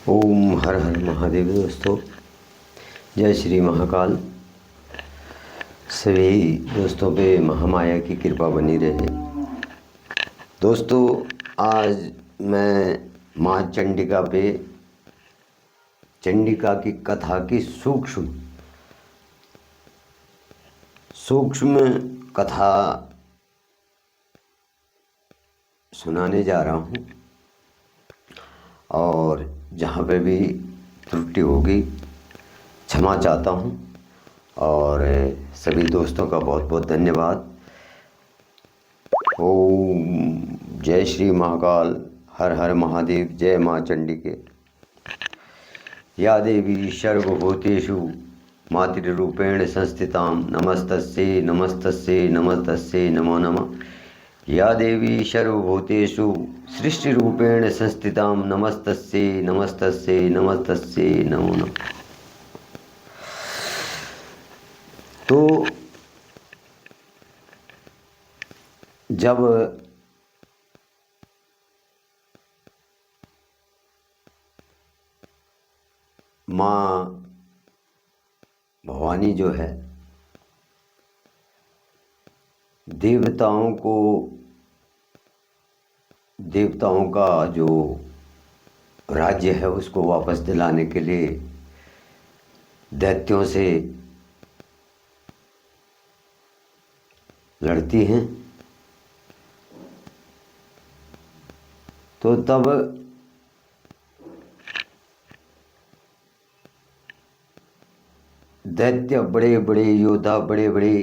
ओम हर हर महादेव। दोस्तों, जय श्री महाकाल। सभी दोस्तों पे महामाया की कृपा बनी रहे। दोस्तों, आज मैं माँ चंडिका पे चंडिका की कथा की सूक्ष्म सूक्ष्म कथा सुनाने जा रहा हूँ, और जहाँ पे भी त्रुटि होगी क्षमा चाहता हूँ। और सभी दोस्तों का बहुत बहुत धन्यवाद। ओम जय श्री महाकाल, हर हर महादेव, जय माँ चंडिके। या देवी सर्वभूतेषु मातृरूपेण संस्थितां नमस्तस्यै नमस्तस्यै नमस्तस्यै नमो नमः। या देवी सर्वभूतेषु सृष्टिरूपेण संस्थितां नमस्तस्यै नमस्तस्यै नमस्तस्यै नमो नमः। तो जब माँ भवानी जो है देवताओं का जो राज्य है उसको वापस दिलाने के लिए दैत्यों से लड़ती हैं, तो तब दैत्य बड़े बड़े योद्धा, बड़े बड़े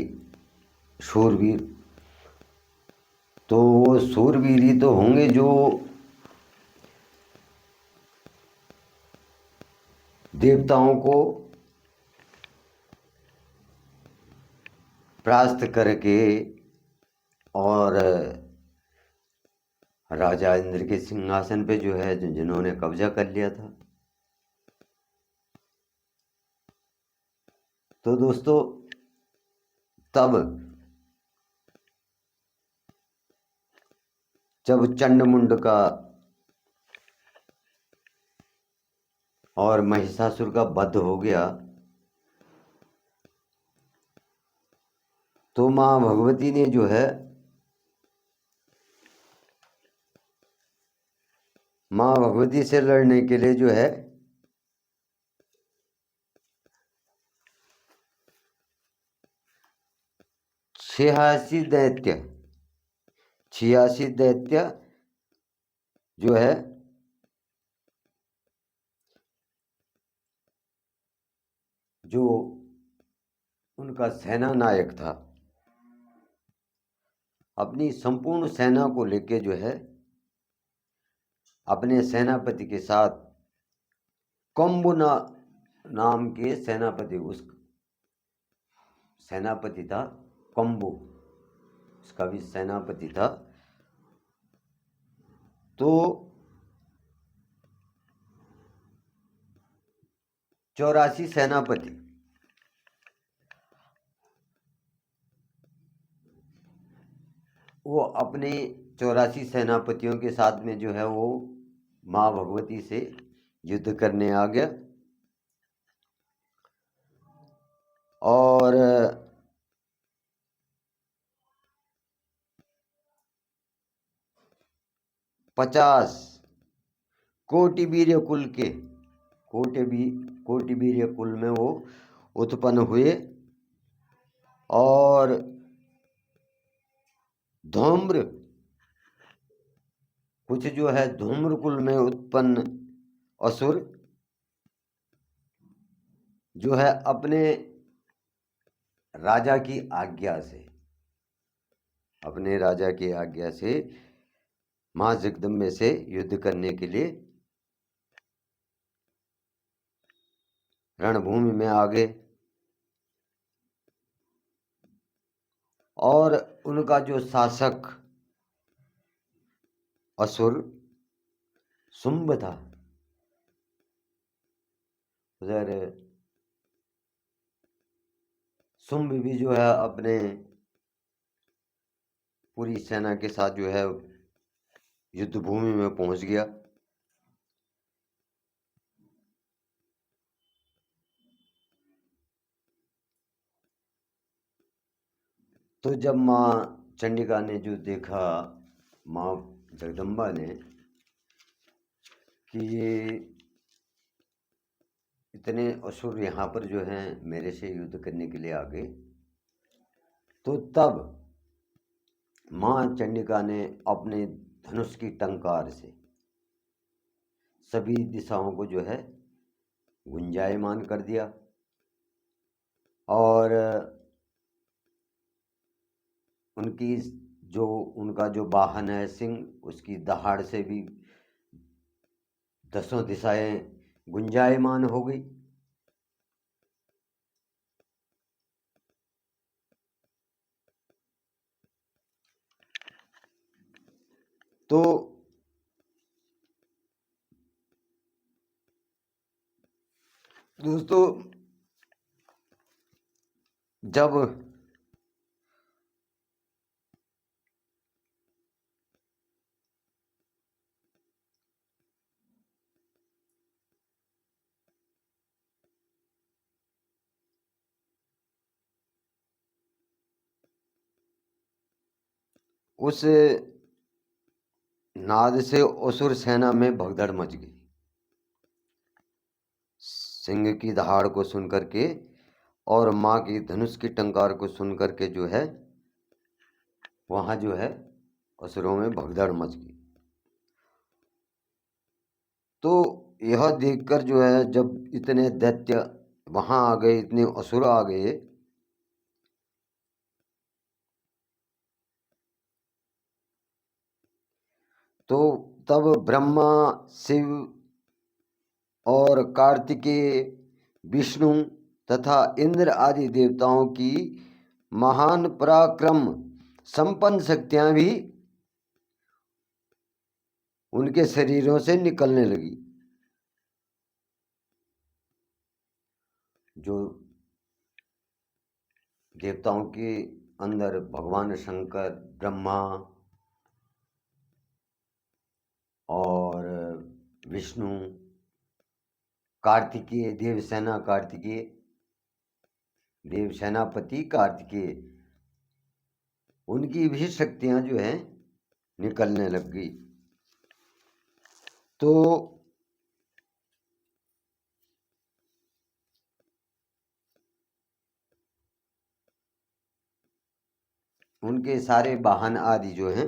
शूरवीर, तो वो शूरवीर ही तो होंगे जो देवताओं को परास्त करके और राजा इंद्र के सिंहासन पे जो है जिन्होंने कब्जा कर लिया था। तो दोस्तों, तब जब चंडमुंड का और महिषासुर का वध हो गया, तो माँ भगवती ने जो है माँ भगवती से लड़ने के लिए जो है 86 दैत्य जो है जो उनका सेना नायक था, अपनी संपूर्ण सेना को लेके जो है अपने सेनापति के साथ नाम के सेनापति, उस सेनापति था कंबु, उसका भी सेनापति था। तो 84 सेनापति वो अपने 84 सेनापतियों के साथ में जो है वो माँ भगवती से युद्ध करने आ गया, और 50 कोटि वीर्य कुल में वो उत्पन्न हुए, और धूम्र कुछ जो है धूम्र कुल में उत्पन्न असुर जो है अपने राजा की आज्ञा से माँ जगदम्बे से युद्ध करने के लिए रणभूमि में आ गए। और उनका जो शासक असुर शुंभ था, उधर शुंभ भी जो है अपने पूरी सेना के साथ जो है युद्ध भूमि में पहुंच गया। तो जब माँ चंडिका ने जो देखा, माँ जगदम्बा ने, कि ये इतने असुर यहाँ पर जो हैं मेरे से युद्ध करने के लिए आ गए, तो तब माँ चंडिका ने अपने धनुष की टंकार से सभी दिशाओं को जो है गुंजायमान कर दिया, और उनका जो वाहन है सिंह, उसकी दहाड़ से भी दसों दिशाएं गुंजायमान हो गई। तो दोस्तों, जब उस नाद से असुर सेना में भगदड़ मच गई, सिंह की दहाड़ को सुन करके और माँ की धनुष की टंकार को सुन करके जो है वहाँ जो है असुरों में भगदड़ मच गई। तो यह देखकर जो है, जब इतने दैत्य वहाँ आ गए, इतने असुर आ गए, तो तब ब्रह्मा, शिव और कार्तिकेय, विष्णु तथा इंद्र आदि देवताओं की महान पराक्रम संपन्न शक्तियां भी उनके शरीरों से निकलने लगी। जो देवताओं के अंदर भगवान शंकर, ब्रह्मा और विष्णु, कार्तिकेय, देव सेनापति कार्तिकेय, उनकी भी शक्तियां जो है निकलने लग गई। तो उनके सारे वाहन आदि जो हैं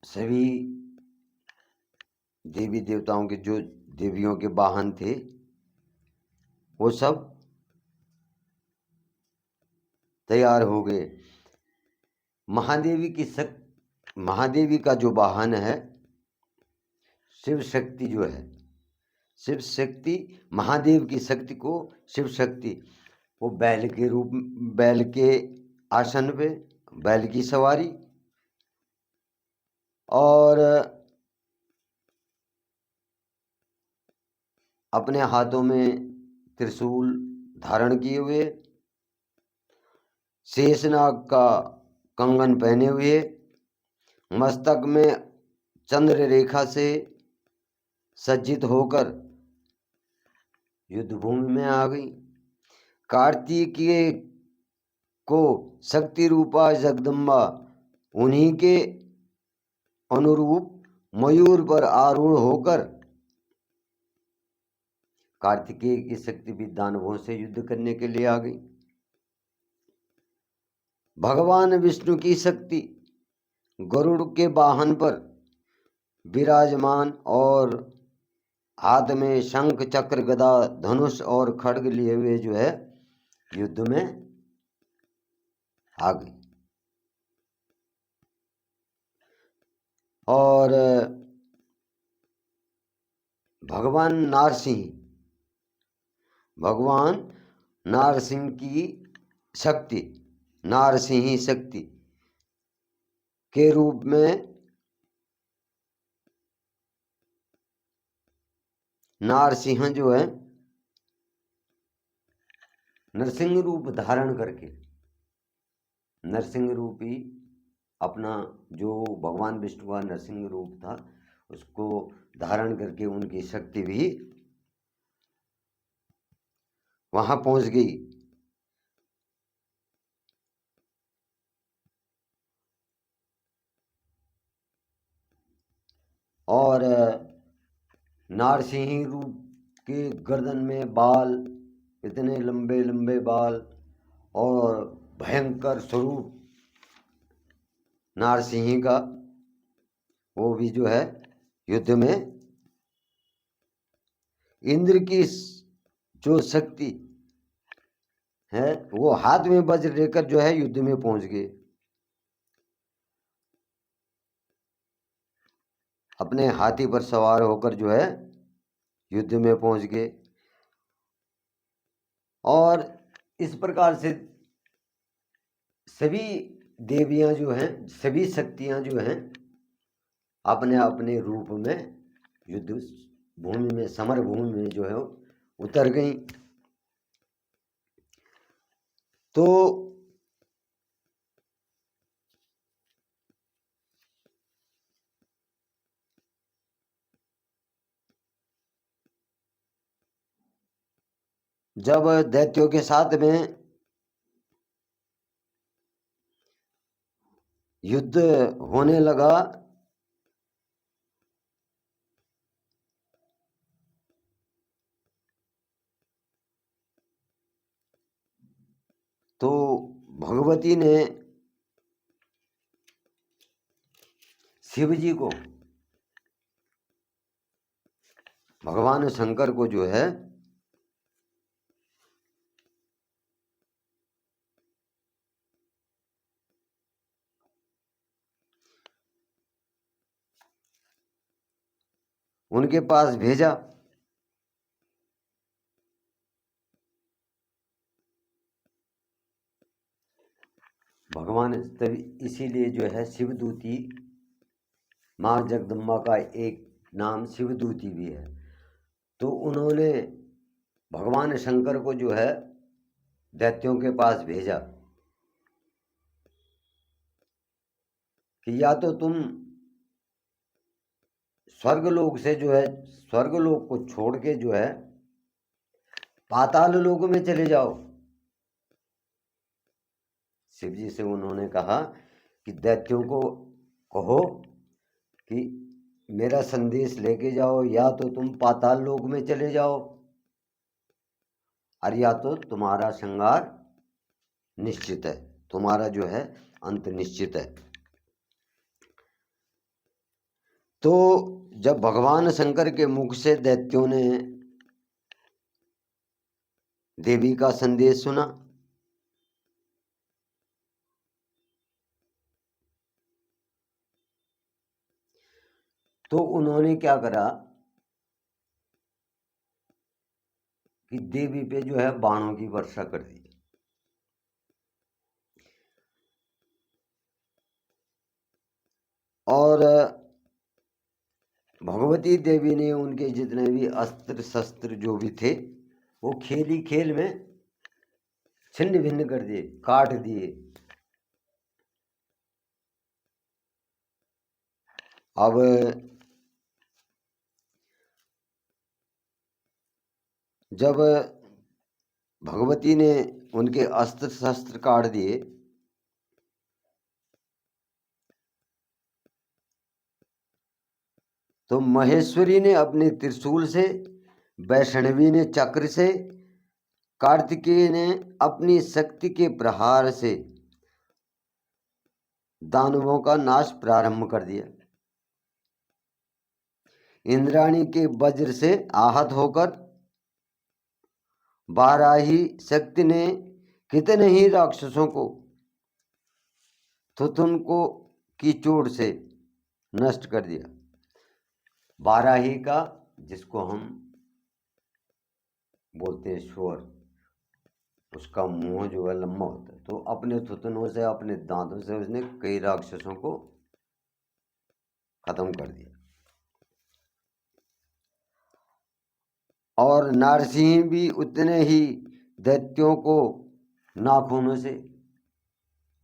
सभी देवी देवताओं के, जो देवियों के वाहन थे, वो सब तैयार हो गए। महादेवी का जो वाहन है शिव शक्ति जो है, शिव शक्ति, महादेव की शक्ति को शिव शक्ति, वो बैल के आसन पे, बैल की सवारी, और अपने हाथों में त्रिशूल धारण किए हुए, शेषनाग का कंगन पहने हुए, मस्तक में चंद्र रेखा से सज्जित होकर युद्ध भूमि में आ गई। कार्तिकेय को शक्ति रूपा जगदम्बा उन्हीं के अनुरूप मयूर पर आरूढ़ होकर कार्तिकेय की शक्ति भी दानवों से युद्ध करने के लिए आ गई। भगवान विष्णु की शक्ति गरुड़ के वाहन पर विराजमान और हाथ में शंख, चक्र, गदा, धनुष और खड्ग लिए हुए जो है युद्ध में आ गई। और भगवान नारसिंह की शक्ति, नारसिंही शक्ति के रूप में नारसिंह जो है नरसिंह रूप धारण करके, नरसिंह रूप ही अपना जो भगवान विष्णु का नरसिंह रूप था उसको धारण करके उनकी शक्ति भी वहां पहुंच गई। और नारसिंह रूप के गर्दन में बाल, इतने लंबे लंबे बाल, और भयंकर स्वरूप नारसिंह का, वो भी जो है युद्ध में इंद्र की जो शक्ति है, वो हाथ में वज्र लेकर जो है युद्ध में पहुंच गए। अपने हाथी पर सवार होकर जो है युद्ध में पहुंच गए। और इस प्रकार से सभी देवियां जो हैं, सभी शक्तियां जो हैं, अपने अपने रूप में युद्ध भूमि में, समर भूमि में जो है उतर गई। तो जब दैत्यों के साथ में युद्ध होने लगा, तो भगवती ने शिव जी को, भगवान शंकर को जो है उनके पास भेजा। भगवान तभी इसीलिए जो है शिवदूती, माँ जगदम्बा का एक नाम शिवदूती भी है। तो उन्होंने भगवान शंकर को जो है दैत्यों के पास भेजा कि या तो तुम स्वर्गलोक से जो है, स्वर्गलोक को छोड़ के जो है पाताल लोक में चले जाओ। शिव जी से उन्होंने कहा कि दैत्यों को कहो कि मेरा संदेश लेके जाओ, या तो तुम पाताल लोक में चले जाओ और या तो तुम्हारा संहार निश्चित है, तुम्हारा जो है अंत निश्चित है। तो जब भगवान शंकर के मुख से दैत्यों ने देवी का संदेश सुना, तो उन्होंने क्या करा कि देवी पे जो है बाणों की वर्षा कर दी। और भगवती देवी ने उनके जितने भी अस्त्र शस्त्र जो भी थे, वो खेल ही खेल में छिन्न भिन्न कर दिए, काट दिए। अब जब भगवती ने उनके अस्त्र शस्त्र काट दिए, तो महेश्वरी ने अपने त्रिशूल से, वैष्णवी ने चक्र से, कार्तिकेय ने अपनी शक्ति के प्रहार से दानवों का नाश प्रारंभ कर दिया। इंद्राणी के वज्र से आहत होकर वाराही शक्ति ने कितने ही राक्षसों को थुथुन को की चोट से नष्ट कर दिया। वाराही का, जिसको हम बोलते हैं स्वर, उसका मुंह जो है लंबा होता है, तो अपने थुथुनों से, अपने दांतों से उसने कई राक्षसों को खत्म कर दिया। और नारसिंह भी उतने ही दैत्यों को नाखूनों से,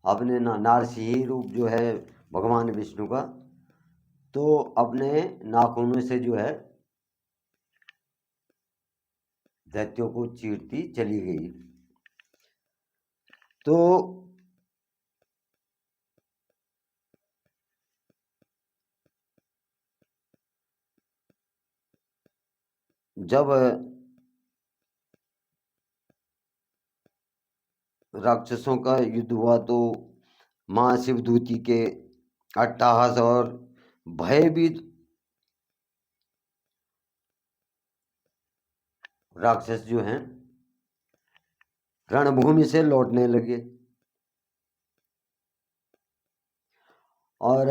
अपने नारसिंह रूप जो है भगवान विष्णु का, तो अपने नाखूनों से जो है दैत्यों को चीरती चली गई। तो जब राक्षसों का युद्ध हुआ तो मां शिवदूती के अट्टहास और भयभीत राक्षस जो हैं रणभूमि से लौटने लगे और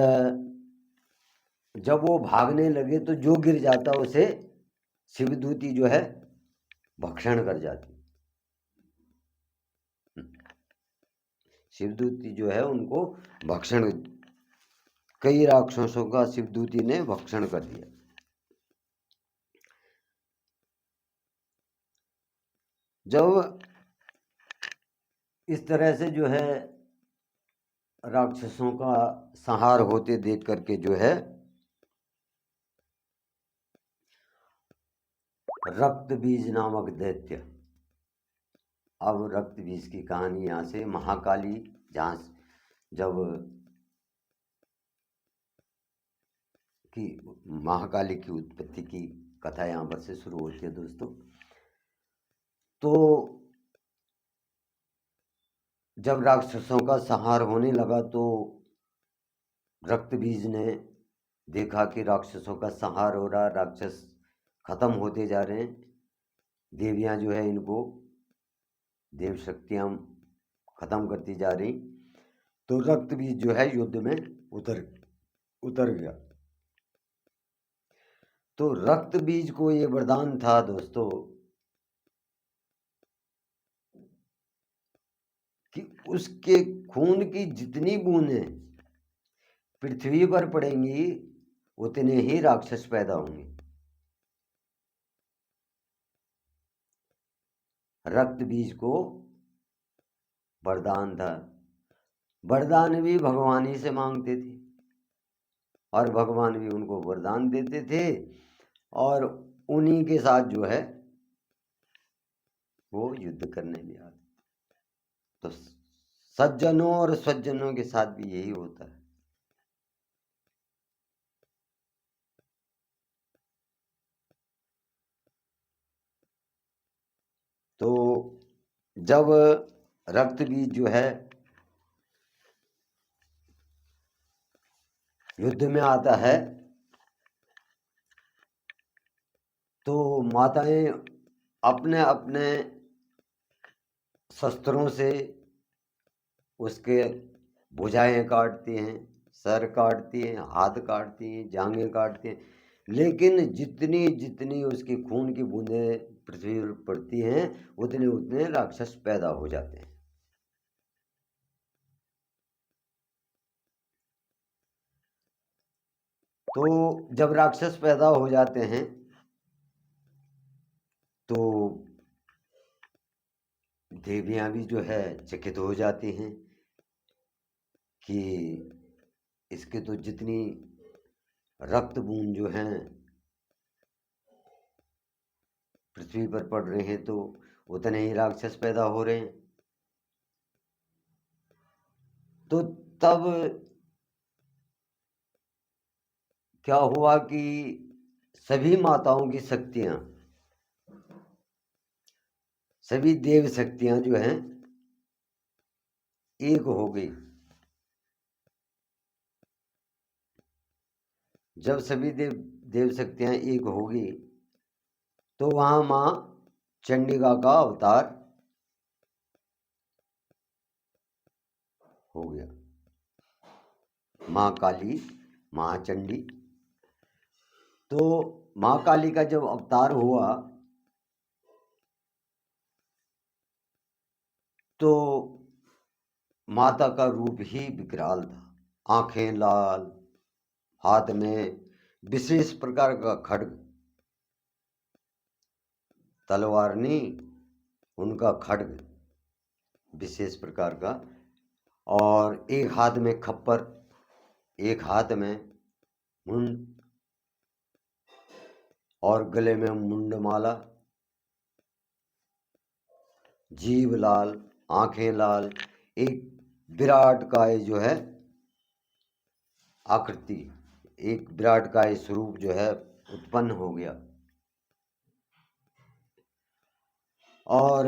जब वो भागने लगे तो जो गिर जाता उसे शिवदूती जो है भक्षण कर जाती। शिवदूती जो है उनको भक्षण, कई राक्षसों का शिवदूती ने भक्षण कर दिया। जब इस तरह से जो है राक्षसों का संहार होते देख करके जो है रक्त बीज नामक दैत्य, अब रक्त बीज की कहानी यहाँ से महाकाली, जहाँ जब की महाकाली की उत्पत्ति की कथा यहाँ पर से शुरू होती है दोस्तों। तो जब राक्षसों का संहार होने लगा तो रक्त बीज ने देखा कि राक्षसों का संहार हो रहा, राक्षस खत्म होते जा रहे हैं, देवियां जो है इनको देव शक्तियां खत्म करती जा रही, तो रक्त बीज जो है युद्ध में उतर गया। तो रक्त बीज को ये वरदान था दोस्तों कि उसके खून की जितनी बूंदें पृथ्वी पर पड़ेंगी उतने ही राक्षस पैदा होंगे। रक्त बीज को वरदान था, वरदान भी भगवान ही से मांगते थे और भगवान भी उनको वरदान देते थे और उन्हीं के साथ जो है वो युद्ध करने भी आते। तो सज्जनों और स्वजनों के साथ भी यही होता है। तो जब रक्त बीज जो है युद्ध में आता है तो माताएं अपने अपने शस्त्रों से उसके भुजाएं काटती हैं, सर काटती हैं, हाथ काटती हैं, जांघें काटती हैं, लेकिन जितनी जितनी उसकी खून की बूंदें पृथ्वी पर पड़ती हैं उतने उतने राक्षस पैदा हो जाते हैं। तो जब राक्षस पैदा हो जाते हैं तो देवियां भी जो है चकित हो जाती हैं कि इसके तो जितनी रक्त बूंद जो हैं पृथ्वी पर पड़ रहे हैं तो उतने ही राक्षस पैदा हो रहे हैं। तो तब क्या हुआ कि सभी माताओं की शक्तियां, सभी देव शक्तियां जो हैं एक हो गई। जब सभी देव शक्तियां एक हो गई तो वहां मां चंडिका का अवतार हो गया, मां काली, मां चंडी। तो मां काली का जब अवतार हुआ तो माता का रूप ही विकराल था, आंखें लाल, हाथ में विशेष प्रकार का खड्ग, तलवार नहीं, उनका खड्ग विशेष प्रकार का, और एक हाथ में खप्पर, एक हाथ में मुंड और गले में मुंडमाला, जीभ लाल, आंखें लाल, एक विराट काय जो है आकृति, एक विराट काय स्वरूप जो है उत्पन्न हो गया। और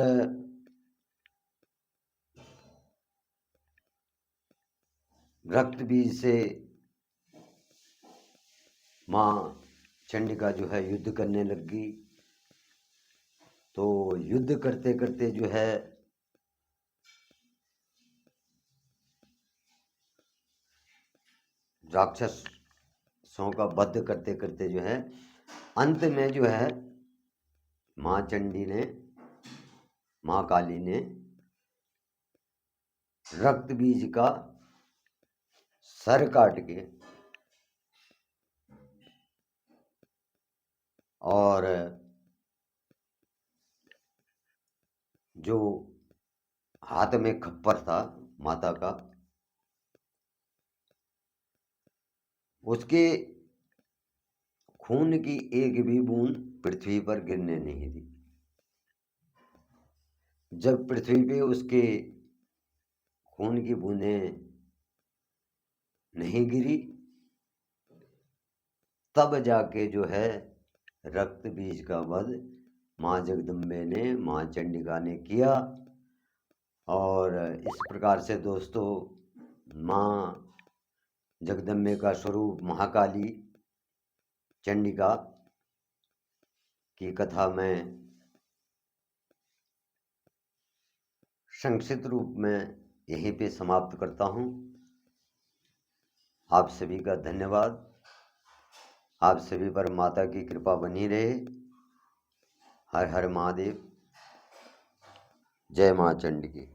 रक्त बीज से माँ चंडिका जो है युद्ध करने लगी। तो युद्ध करते करते जो है राक्षसों का वध करते करते जो है अंत में जो है माँ चंडी ने, माँ काली ने रक्त बीज का सर काट के और जो हाथ में खप्पर था माता का, उसके खून की एक भी बूंद पृथ्वी पर गिरने नहीं दी। जब पृथ्वी पे उसके खून की बूंदें नहीं गिरी, तब जाके जो है रक्त बीज का वध माँ जगदम्बे ने, माँ चंडिका ने किया। और इस प्रकार से दोस्तों माँ जगदम्बे का स्वरूप महाकाली चंडिका की कथा मैं संक्षिप्त रूप में यहीं पे समाप्त करता हूँ। आप सभी का धन्यवाद। आप सभी पर माता की कृपा बनी रहे। हर हर महादेव। जय माँ चंडी की।